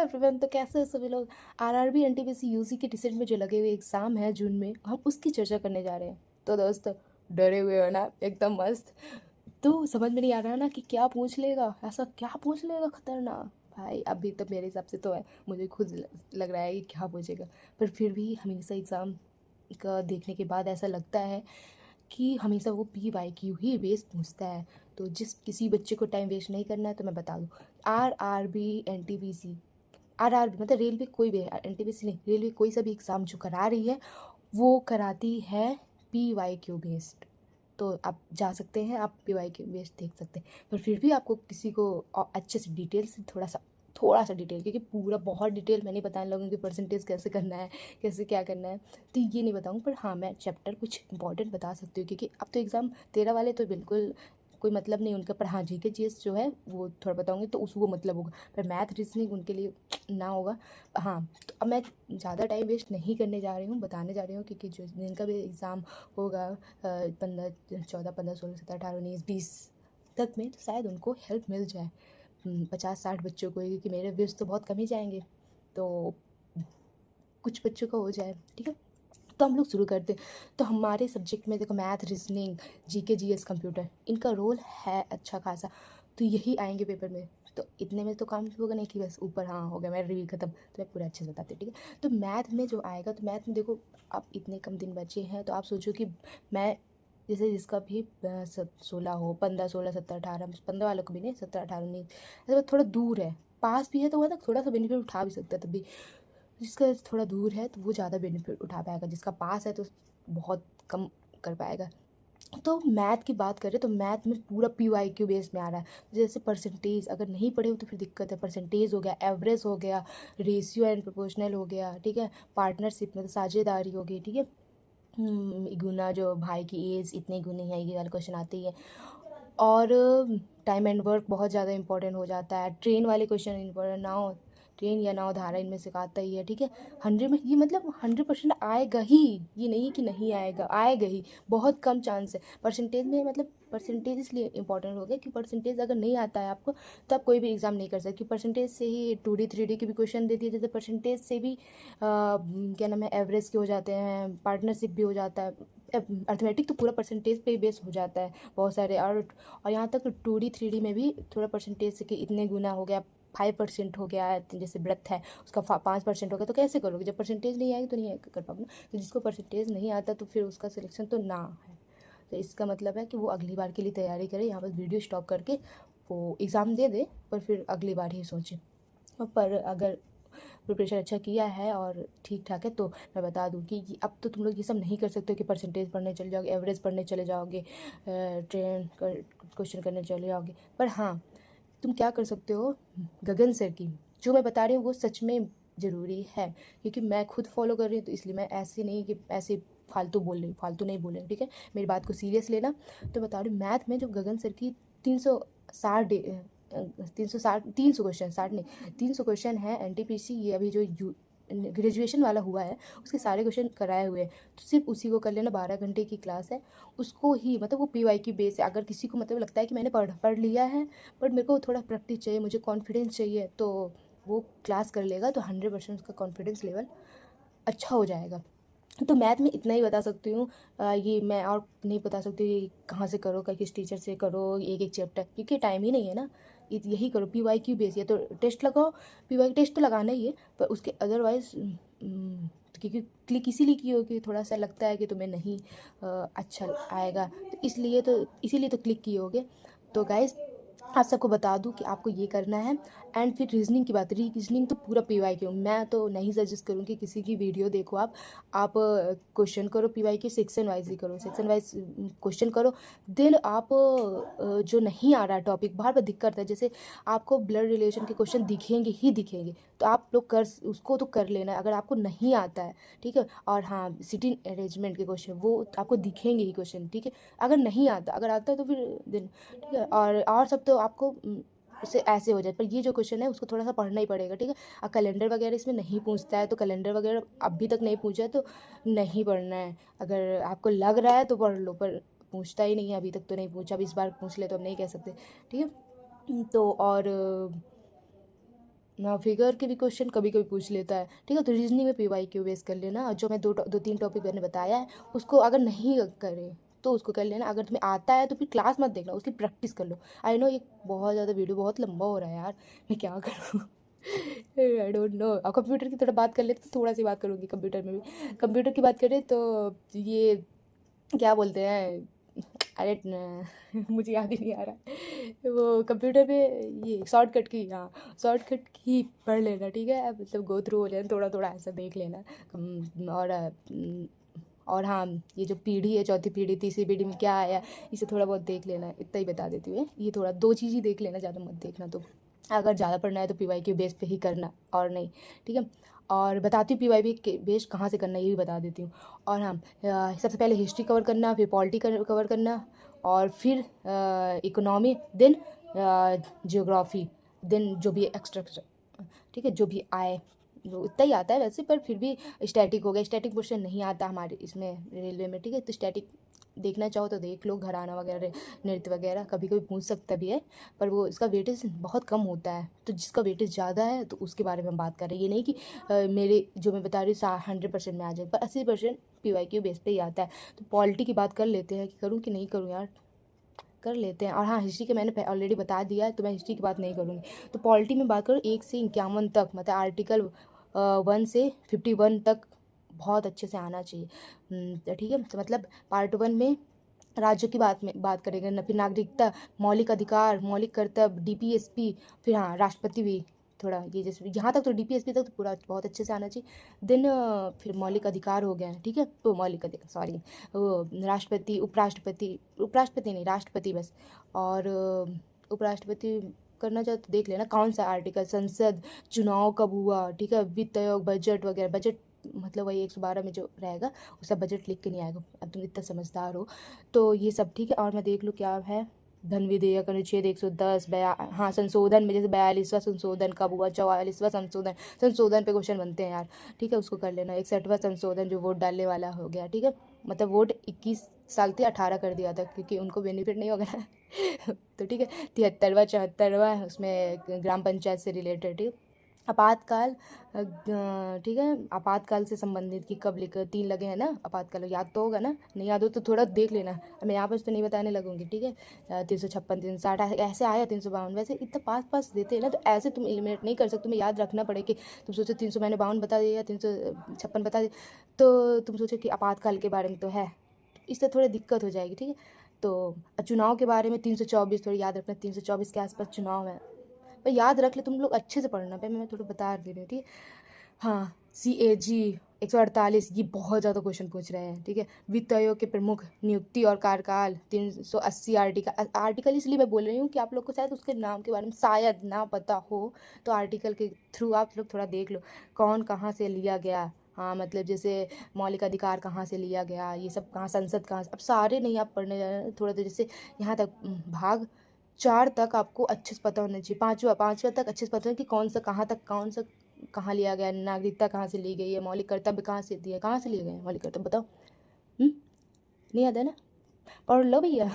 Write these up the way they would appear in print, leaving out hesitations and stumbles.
Everyone, तो कैसे हो सभी लोग। आरआरबी एनटीपीसी यूजी के रिसेंट में जो लगे हुए एग्ज़ाम है जून में, हम उसकी चर्चा करने जा रहे हैं। तो दोस्तों, डरे हुए हो ना, एकदम मस्त। तो समझ में नहीं आ रहा ना कि क्या पूछ लेगा, ऐसा क्या पूछ लेगा खतरनाक। भाई अभी तक मेरे हिसाब से तो है, मुझे खुद लग रहा है कि क्या पूछेगा। पर फिर भी हमेशा एग्ज़ाम का देखने के बाद ऐसा लगता है कि हमेशा वो PYQ ही बेस्ड पूछता है। तो जिस किसी बच्चे को टाइम वेस्ट नहीं करना है तो मैं बता दूँ, आरआरबी एनटीपीसी, आरआरबी मतलब रेलवे, कोई भी एनटीपीसी नहीं, रेलवे कोई सा भी एग्ज़ाम जो करा रही है वो कराती है PYQ बेस्ड। तो आप जा सकते हैं, आप PYQ बेस्ड देख सकते हैं। पर फिर भी आपको किसी को अच्छे से डिटेल से थोड़ा सा डिटेल, क्योंकि पूरा बहुत डिटेल मैं नहीं बताने लगूँगी कि परसेंटेज कैसे करना है, कैसे क्या करना है, तो ये नहीं बताऊँ। पर हाँ, मैं चैप्टर कुछ इंपॉर्टेंट बता सकती हूँ, क्योंकि अब तो एग्ज़ाम 13 वाले तो बिल्कुल कोई मतलब नहीं उनका। पर हाँ, जीके जीएस जो है वो थोड़ा बताऊँगी तो उसको मतलब होगा। पर मैथ रीजनिंग उनके लिए ना होगा। हाँ, तो अब मैं ज़्यादा टाइम वेस्ट नहीं करने जा रही हूँ, बताने जा रही हूँ, क्योंकि जो जिनका भी एग्ज़ाम होगा 15 14 15 16 17 18 19 20 तक में, तो शायद उनको हेल्प मिल जाए। 50-60 बच्चों को, क्योंकि मेरे व्यूज़ तो बहुत कम ही जाएंगे, तो कुछ बच्चों का हो जाए, ठीक है। तो हम लोग शुरू करते हैं। तो हमारे सब्जेक्ट में देखो, math, reasoning, GK GS, computer, इनका रोल है अच्छा खासा, तो यही आएंगे पेपर में। तो इतने में तो काम होगा नहीं कि बस ऊपर हाँ हो गया मेरा रिव्यू खत्म, तो मैं पूरा अच्छे से बताती हूँ, ठीक है। तो मैथ में जो आएगा, तो मैथ में देखो, आप इतने कम दिन बचे हैं, तो आप सोचो कि मैं जैसे जिसका भी 16 हो, 15 16 17 18, 15 वालों को भी नहीं, 17 18 19, ऐसे थोड़ा दूर है, पास भी है तो वह तक थोड़ा सा बेनिफिट उठा भी सकता है। तब भी जिसका थोड़ा दूर है तो वो ज़्यादा बेनिफिट उठा पाएगा, जिसका पास है तो बहुत कम कर पाएगा। तो मैथ की बात करें तो मैथ में पूरा PYQ बेस में आ रहा है। जैसे परसेंटेज अगर नहीं पढ़े हो तो फिर दिक्कत है। परसेंटेज हो गया, एवरेज हो गया, रेशियो एंड प्रोपोर्शनल हो गया, ठीक है, पार्टनरशिप मतलब साझेदारी हो गई, ठीक है, गुना जो भाई की एज इतने गुने हैं, ये वाला क्वेश्चन आते ही है। और टाइम एंड वर्क बहुत ज़्यादा इंपॉर्टेंट हो जाता है। ट्रेन वाले क्वेश्चन इंपॉर्टेंट ना हो, ट्रेन या नाव धारा इनमें से आता ही है, ठीक है। 100 में ये मतलब 100% आएगा ही, ये नहीं है कि नहीं आएगा, आएगा ही। बहुत कम चांस है परसेंटेज में, मतलब परसेंटेज इसलिए इंपॉर्टेंट हो गया कि परसेंटेज अगर नहीं आता है आपको तो आप कोई भी एग्ज़ाम नहीं कर सकते। परसेंटेज से ही 2D 3D के भी क्वेश्चन देती है, जैसे परसेंटेज से भी क्या नाम है, एवरेज के हो जाते हैं, पार्टनरशिप भी हो जाता है। अर्थमेटिक तो पूरा परसेंटेज पे ही बेस हो जाता है बहुत सारे। और यहाँ तक 2D 3D में भी थोड़ा परसेंटेज से कि इतने गुना हो गया, 5% हो गया, जैसे ब्रेथ है उसका 5% हो गया, तो कैसे करोगे जब परसेंटेज नहीं आएगी, तो नहीं कर पाओगे ना। तो जिसको परसेंटेज नहीं आता तो फिर उसका सिलेक्शन तो ना है। तो इसका मतलब है कि वो अगली बार के लिए तैयारी करे, यहाँ पर वीडियो स्टॉप करके वो एग्ज़ाम दे दे, पर फिर अगली बार ही सोचे। पर अगर प्रिपरेशन अच्छा किया है और ठीक ठाक है, तो मैं बता दूं कि अब तो तुम लोग ये सब नहीं कर सकते हो कि परसेंटेज पढ़ने चले जाओगे, एवरेज पढ़ने चले जाओगे, ट्रेन क्वेश्चन करने चले जाओगे। पर हाँ, तुम क्या कर सकते हो, गगन सर की जो मैं बता रही हूँ वो सच में ज़रूरी है, क्योंकि मैं खुद फॉलो कर रही हूँ। तो इसलिए मैं ऐसे नहीं कि ऐसे फालतू बोल रही हूँ, फालतू नहीं बोल रही हूँ, ठीक है, मेरी बात को सीरियस लेना। तो बता रही हूँ, मैथ में जो गगन सर की 360 360 300 क्वेश्चन, 60 नहीं, 300 क्वेश्चन है एनटीपीसी, ये अभी जो ग्रेजुएशन वाला हुआ है उसके सारे क्वेश्चन कराए हुए हैं। तो सिर्फ उसी को कर लेना, 12 घंटे की क्लास है, उसको ही मतलब वो PY की बेस है। अगर किसी को मतलब लगता है कि मैंने पढ़ लिया है बट मेरे को थोड़ा प्रैक्टिस चाहिए, मुझे कॉन्फिडेंस चाहिए, तो वो क्लास कर लेगा, तो 100% उसका कॉन्फिडेंस लेवल अच्छा हो जाएगा। तो मैथ में इतना ही बता सकती हूँ। ये मैं और नहीं बता सकती कहाँ से करो, किस टीचर से करो एक एक चैप्टर, क्योंकि टाइम ही नहीं है ना। यही करो PYQ बेस, या तो टेस्ट लगाओ, PYQ टेस्ट तो लगाना ही है, पर उसके अदरवाइज क्योंकि क्लिक इसीलिए की हो कि थोड़ा सा लगता है कि तुम्हें नहीं अच्छा आएगा, तो इसीलिए तो क्लिक किए होगे। तो गाइज, आप सबको बता दूं कि आपको ये करना है। एंड फिर रीजनिंग की बात, रीजनिंग तो पूरा PYQ, मैं तो नहीं सजेस्ट करूँगी किसी की वीडियो देखो। आप क्वेश्चन करो, PYQ सेक्शन वाइज ही करो, सेक्शन वाइज क्वेश्चन करो। देन आप जो नहीं आ रहा है टॉपिक, बार बार दिक्कत है, जैसे आपको ब्लड रिलेशन के क्वेश्चन दिखेंगे ही दिखेंगे, तो आप लोग उसको तो कर लेना अगर आपको नहीं आता है, ठीक है। और हाँ, सिटिंग अरेंजमेंट के क्वेश्चन वो आपको दिखेंगे ही क्वेश्चन, ठीक है। अगर नहीं आता, अगर आता है तो फिर दिन, ठीक है। और सब तो आपको उससे ऐसे हो जाए, पर ये जो क्वेश्चन है उसको थोड़ा सा पढ़ना ही पड़ेगा, ठीक है। और कैलेंडर वगैरह इसमें नहीं पूछता है, तो कैलेंडर वगैरह अभी तक नहीं पूछा है तो नहीं पढ़ना है। अगर आपको लग रहा है तो पढ़ लो, पर पूछता ही नहीं है, अभी तक तो नहीं पूछा। अब इस बार पूछ ले तो हम नहीं कह सकते, ठीक है। तो और ना फिगर के भी क्वेश्चन कभी कभी पूछ लेता है, ठीक है। तो रीजनिंग में PYQ बेस कर लेना, और जो मैं दो तीन टॉपिक मैंने बताया है उसको अगर नहीं करे तो उसको कर लेना। अगर तुम्हें आता है तो फिर क्लास मत देखना, उसकी प्रैक्टिस कर लो। आई नो ये बहुत ज़्यादा वीडियो बहुत लंबा हो रहा है यार, मैं क्या करूँ। I don't know. अब कंप्यूटर की थोड़ा बात कर लेते तो थोड़ा सी बात करूँगी कंप्यूटर में भी। कंप्यूटर की बात करें तो ये क्या बोलते हैं, अरे मुझे याद ही नहीं आ रहा। वो कंप्यूटर पे ये शॉर्टकट की, हाँ शॉर्टकट की पढ़ लेना, ठीक है। मतलब गो थ्रू हो लेना, थोड़ा थोड़ा ऐसा देख लेना। और हाँ, ये जो पीढ़ी है, चौथी पीढ़ी तीसरी पीढ़ी में क्या आया, इसे थोड़ा बहुत देख लेना। इतना ही बता देती हूँ, ये थोड़ा दो चीज़ ही देख लेना, ज़्यादा मत देखना। तो अगर ज़्यादा पढ़ना है तो PYQ बेस पे ही करना, और नहीं, ठीक है। और बताती हूँ PYQ के बेस कहाँ से करना, ये भी बता देती हूँ। और हाँ, सबसे पहले हिस्ट्री कवर करना, फिर पॉलिटी कवर करना, और फिर इकोनॉमी, देन जियोग्राफी, देन जो भी एक्स्ट्रा, ठीक है, जो भी आए। वो इतना ही आता है वैसे, पर फिर भी स्टैटिक हो गया, स्टैटिक क्वेश्चन नहीं आता हमारे इसमें रेलवे में, ठीक है। तो स्टैटिक देखना चाहो तो देख लो, घराना वगैरह, नृत्य वगैरह कभी कभी पूछ सकता भी है, पर वो इसका वेटेज बहुत कम होता है। तो जिसका वेटेज ज़्यादा है तो उसके बारे में हम बात कर रहे हैं। ये नहीं कि मेरे जो मैं बता रही हूँ 100% में आ जाए, पर 80% PYQ बेस पे ही आता है। तो पॉलिटी की बात कर लेते हैं, कि करूँ कि नहीं करूँ यार, कर लेते हैं। और हाँ, हिस्ट्री के मैंने ऑलरेडी बता दिया है, तो मैं हिस्ट्री की बात नहीं करूँगी। तो पॉलिटी में बात करूँ 1 से 51 तक, मतलब आर्टिकल 1 से 51 तक बहुत अच्छे से आना चाहिए, तो ठीक है। तो मतलब पार्ट 1 में राज्यों की बात करेंगे न, फिर नागरिकता, मौलिक अधिकार, मौलिक कर्तव्य, DPSP, फिर हाँ राष्ट्रपति भी थोड़ा, ये जैसे यहाँ तक तो DPSP तक तो पूरा बहुत अच्छे से आना चाहिए। देन फिर मौलिक अधिकार हो गए हैं, ठीक है। तो मौलिक अधिकार, सॉरी, वो राष्ट्रपति, उपराष्ट्रपति नहीं, राष्ट्रपति बस। और उपराष्ट्रपति करना चाहो तो देख लेना कौन सा आर्टिकल, संसद, चुनाव कब हुआ, ठीक है, वित्त आयोग, बजट वगैरह। बजट मतलब वही 112 में जो रहेगा उसका बजट लिख के नहीं आएगा, अब तुम इतना समझदार हो। तो ये सब ठीक है। और मैं देख लूँ क्या है, धन विधेयक अनुच्छेद 110, हाँ संशोधन में जैसे 42वां संशोधन कब हुआ, 44वां संशोधन पे क्वेश्चन बनते हैं यार, ठीक है, उसको कर लेना। 61वां संशोधन जो वोट डालने वाला हो गया, ठीक है, मतलब वोट 21 साल से 18 कर दिया था, क्योंकि उनको बेनिफिट नहीं होगा ना। तो ठीक है। 73वां 74वां उसमें ग्राम पंचायत से रिलेटेड, ठीक है। आपातकाल, ठीक है, आपातकाल से संबंधित कि कब लिख 3 लगे हैं ना आपातकाल, याद तो होगा ना, नहीं याद हो तो थोड़ा देख लेना, मैं यहाँ पर तो नहीं बताने लगूंगी, ठीक है। 356 360 ऐसे आया, 352, वैसे इतना पास पास देते हैं ना, तो ऐसे तुम एलिमिनेट नहीं कर सकते, तुम्हें याद रखना पड़े कि तुम सोचो 300 मैंने 52 बता दिया, 356 बता दिया, तो तुम सोचो कि आपातकाल के बारे में तो है, इससे थोड़ी दिक्कत हो जाएगी, ठीक है। तो चुनाव के बारे में 324 थोड़ी याद रखना, 324 के आसपास चुनाव है, पर याद रख ले, तुम लोग अच्छे से पढ़ना पे, मैं थोड़ा बता दे रही हूँ, ठीक है। हाँ, CAG 148, ये बहुत ज़्यादा क्वेश्चन पूछ रहे हैं, ठीक है। वित्त आयोग के प्रमुख, नियुक्ति और कार्यकाल, 380 आर्टिकल इसलिए मैं बोल रही हूँ कि आप लोग को शायद उसके नाम के बारे में शायद ना पता हो, तो आर्टिकल के थ्रू आप लोग थोड़ा देख लो कौन कहाँ से लिया गया। हाँ, मतलब जैसे मौलिक अधिकार कहाँ से लिया गया, ये सब कहाँ, संसद कहाँ से, अब सारे नहीं आप पढ़ने जा रहे हैं, थोड़ा तो जैसे यहाँ तक भाग 4 तक आपको अच्छे से पता होना चाहिए, पाँचवा तक अच्छे से पता है कि कौन सा कहाँ तक, कौन सा कहाँ लिया गया, नागरिकता कहाँ से ली गई है, मौलिक कर्तव्य कहाँ से दिए, कहाँ से लिए गए हैं मौलिक कर्तव्य, बताओ। नहीं याद है ना, पढ़ लो भैया।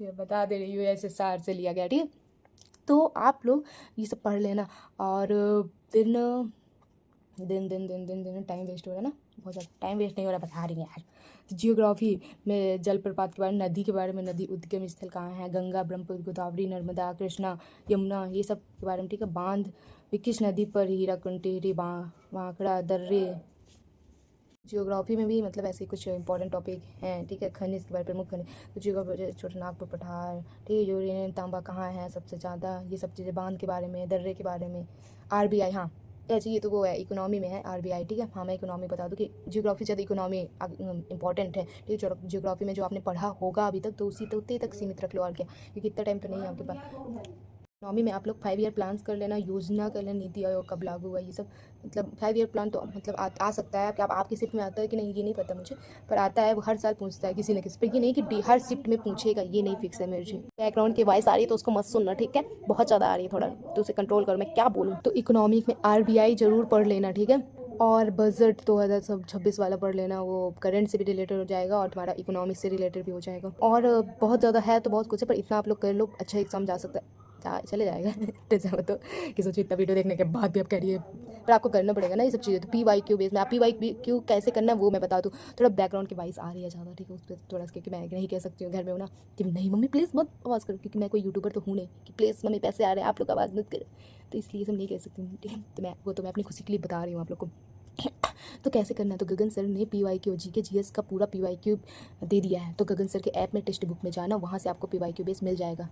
ये बता दे रही हूँ, USSR से लिया गया, ठीक है। तो आप लोग ये सब पढ़ लेना। और दिन दिन दिन दिन दिन दिन टाइम वेस्ट हो रहा है ना, बहुत ज़्यादा टाइम वेस्ट नहीं हो रहा, बता रही हैं यार। तो जियोग्राफी में जलप्रपात के बारे में, नदी के बारे में, नदी उद्गम स्थल कहाँ है, गंगा, ब्रह्मपुत्र, गोदावरी, नर्मदा, कृष्णा, यमुना, ये सब के बारे में, ठीक है। बांध भी किस नदी पर, हीराकुंड, टिहरी, वांकड़ा, दर्रे। जियोग्राफी में भी मतलब ऐसे कुछ इंपॉर्टेंट टॉपिक हैं, ठीक है। खनिज के बारे में, प्रमुख खनिज, तो जियोग्राफी, छोटा नागपुर पठार, ठीक है, यूरेनियम तांबा कहाँ है सबसे ज़्यादा, ये सब चीज़ें, बांध के बारे में, दर्रे के बारे में, RBI, हाँ ऐसे, ये तो वो है इकोनॉमी में है RBI, ठीक है। हाँ, मैं इकोनॉमी बता दूँ कि जियोग्राफी से ज़्यादा इकोनॉमी इंपॉर्टेंट है, ठीक है। जियोग्राफी में जो आपने पढ़ा होगा अभी तक, तो उसी तो उतने तक सीमित रख लो, और क्या, क्योंकि इतना टाइम तो नहीं है आपके पास। इकोनॉमी में आप लोग 5 ईयर प्लान्स कर लेना, योजना कर लेना, नीति आयोग कब लागू हुआ, ये सब मतलब 5 ईयर प्लान तो मतलब आ सकता है कि आपकी शिफ्ट में आता है कि नहीं ये नहीं पता मुझे, पर आता है, वो हर साल पूछता है किसी न किसी पर, ये नहीं कि हर शिफ्ट में पूछेगा, ये नहीं फिक्स है मुझे। बैकग्राउंड की वॉइस आ रही है तो उसको मत सुनना, ठीक है, बहुत ज़्यादा आ रही है, थोड़ा तो उसे कंट्रोल करो, मैं क्या बोलूँ। तो इकोनॉमिक में RBI जरूर पढ़ लेना, ठीक है। और बजट 2026 वाला पढ़ लेना, वो करंट से भी रिलेटेड हो जाएगा और तुम्हारा इकोनॉमिक से रिलेटेड भी हो जाएगा। और बहुत ज़्यादा है तो बहुत कुछ है, पर इतना आप लोग कर लो, अच्छा एग्जाम जा सकता है। चले जाएगा टेंशन मत हो कि सोचो इतना वीडियो देखने के बाद भी आप कह रही है, पर आपको करना पड़ेगा ना ये सब चीज़ें। तो PYQ बेस में आप PYQ कैसे करना है वो मैं बता दूँ। थोड़ा बैकग्राउंड की वॉइस आ रही है ज़्यादा, ठीक है, उस पर थोड़ा सा, क्योंकि मैं नहीं कह सकती हूँ घर में हूँ ना कि नहीं मम्मी प्लीज़ मत आवाज़ करो, क्योंकि मैं कोई यूट्यूबर तो हूँ नहीं कि प्लीज़ मम्मी पैसे आ रहे हैं आप लोग आवाज़ मत करो, तो इसलिए सब नहीं कह सकती हूँ, ठीक है। तो मैं अपनी खुशी के लिए बता रही हूँ आप लोग को। तो कैसे करना है, तो गगन सर ने PYQ GK GS का पूरा PYQ दे दिया है। तो गगन सर के ऐप में टेक्स्ट बुक में जाना, वहाँ से आपको PYQ बेस मिल जाएगा।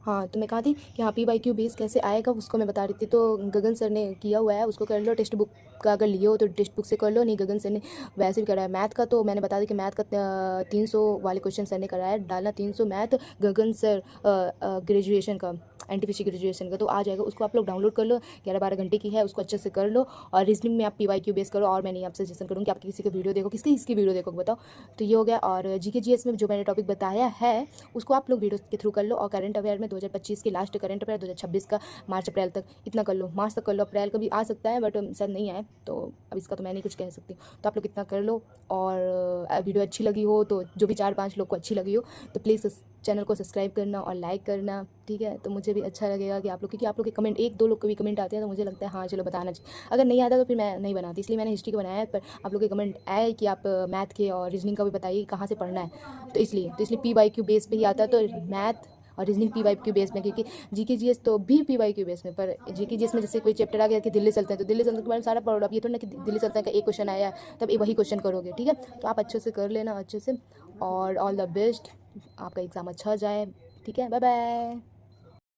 हाँ, तो मैं कहा थी कि हाँ PYQ बेस कैसे आएगा उसको मैं बता रही थी। तो गगन सर ने किया हुआ है, उसको कर लो। टेक्स्ट बुक का अगर लिए हो तो टेक्स्ट बुक से कर लो, नहीं गगन सर ने वैसे भी करा है। मैथ का तो मैंने बता दी कि मैथ का 300 वाले क्वेश्चन सर ने कराया है, डालना 300 मैथ गगन सर ग्रेजुएशन का, NTPC ग्रेजुएशन का, तो आ जाएगा। उसको आप लोग डाउनलोड कर लो, 11-12 घंटे की है, उसको अच्छे से कर लो। और रीजनिंग में आप PYQ बेस करो, और मैं नहीं आपसे सजेशन करूँगी आप किसी का वीडियो देखो, किसकी वीडियो देखो बताओ। तो ये हो गया। और GK GS में जो मैंने टॉपिक बताया है उसको आप लोग वीडियो के थ्रू कर लो। और करंट अफेयर में 2025 के लास्ट करंट अफेयर 2026 का मार्च अप्रैल तक इतना कर लो, मार्च तक कर लो। अप्रैल का भी आ सकता है बट शायद नहीं आए, तो अब इसका तो मैं नहीं कुछ कह सकती। तो आप लोग इतना कर लो। और वीडियो अच्छी लगी हो तो, जो भी 4-5 लोग को अच्छी लगी हो तो प्लीज़ चैनल को सब्सक्राइब करना और लाइक करना, ठीक है। तो मुझे भी अच्छा लगेगा कि आप लोग, क्योंकि आप लोग के कमेंट 1-2 लोग के भी कमेंट आते हैं तो मुझे लगता है हाँ चलो बताना चाहिए। अगर नहीं आता तो फिर मैं नहीं बनाती, इसलिए मैंने हिस्ट्री का बनाया है। पर आप लोग के कमेंट आए कि आप मैथ के और रीजनिंग का भी बताइए कहाँ से पढ़ना है, तो इसलिए PYQ बेस पे ही आता है। तो मैथ और रीजनिंग PYQ बेस में, क्योंकि GK GS तो भी PYQ बेस में। पर GK GS में जैसे कोई चैप्टर आ गया कि दिल्ली चलते हैं, तो दिल्ली चलते के बारे में सारा पढ़ो। अब ये तो ना कि दिल्ली चलते हैं का एक क्वेश्चन आया तब वही क्वेश्चन करोगे, ठीक है। तो आप अच्छे से कर लेना अच्छे से, और ऑल द बेस्ट, आपका एग्ज़ाम अच्छा जाए, ठीक है। Bye bye.